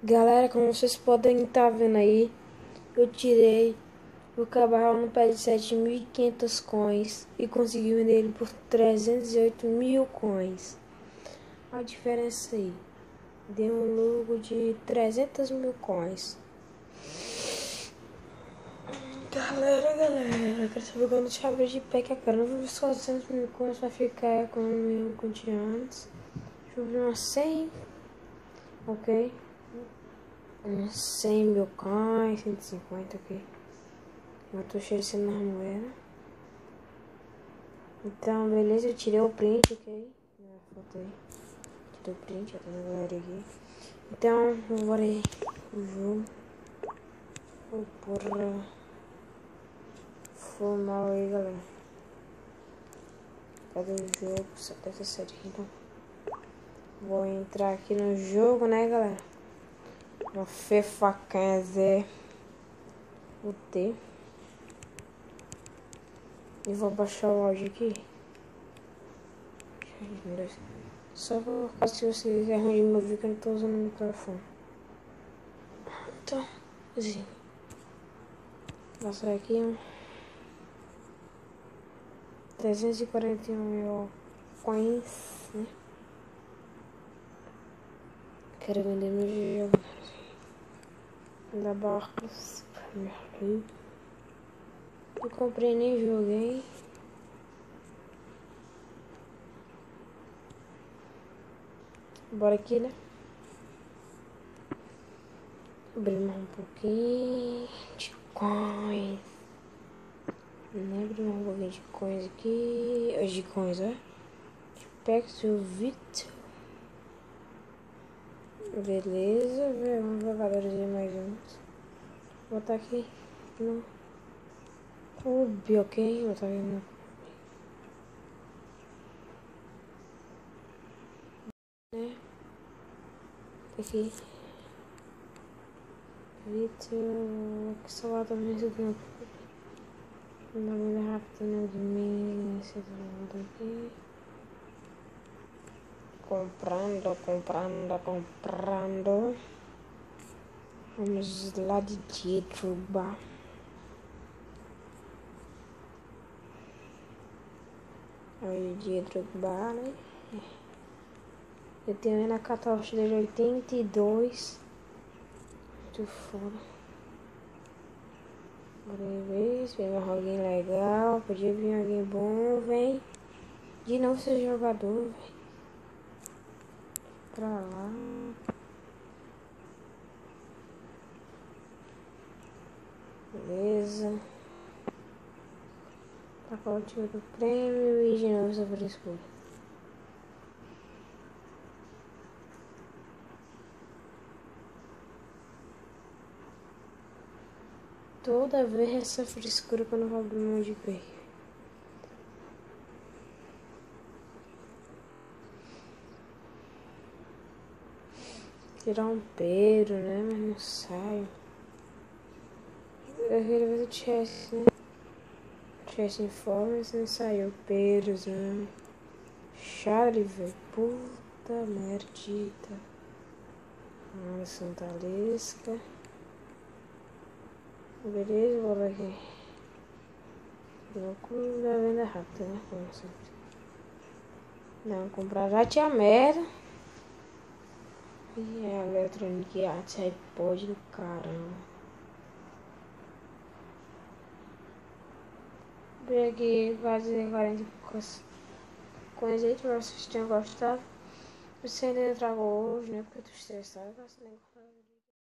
Galera, como vocês podem estar vendo aí, eu tirei o cavalo no pé de 7.500 coins e consegui vender ele por 308.000 coins. A diferença aí, deu um lucro de 300.000 coins. Galera, quero saber quando eu te abrir de pé que a cara não vou ver se 400.000 coins vai ficar com o mesmo que eu tinha antes. Deixa eu ver umas 100, ok? 100.000 coins, 150, ok? Eu tô cheio de na moeda. Então, beleza, eu tirei o print, ok? Foto aí. Tirei o print, já tá na galera aqui. Então, bora aí. O jogo. Oh, porra. Foi mal aí, galera. Cadê o jogo? 77 aqui, então. Vou entrar aqui no jogo, né, galera? No FIFA 15. O T. E vou baixar o áudio aqui. Só por causa que vocês é ruim de me ouvir que eu não tô usando o microfone. Então, assim. Passar aqui 341.000 coins, né? Quero vender meu jogo da Barcos. Eu comprei nem joguei. Bora aqui, né? Abrir mais um pouquinho de coins. Abrir mais um pouquinho de coins aqui. De coins, ó. Pexel Vitor. Beleza, vamos valorizar mais uns. Vou botar aqui no clube, ok? Vou botar aqui no né? Aqui. Vitor. Que celular também se deu. Uma vida rápida, né? De mim. Esse aqui. Comprando. Vamos lá de Drogba. Aí de Drogba, né? Eu tenho na catástrofe dele 82. Muito foda. Bora ver se vem alguém legal. Podia vir alguém bom, vem. De novo esse jogador, velho. Pra lá. Beleza. Tá com o time do prêmio e de novo essa frescura. Toda vez essa frescura quando eu vou abrir mão de pé. Tirar um Pedro, né? Mas não sai. Eu queria ver o Chess, né? Chess Informers não saiu. Pedros, né? Charlie, velho. Puta merdita. Santa Lisca. Beleza, vou ver aqui. No clube da venda rápida, né? Como sempre. Não, comprar já tinha merda. E a Electronic Arts aí pode do caramba. Vou aqui quase 40 coisas aí, espero que vocês tenham gostado. Se você ainda tragou hoje, né? Porque eu tô estressado, eu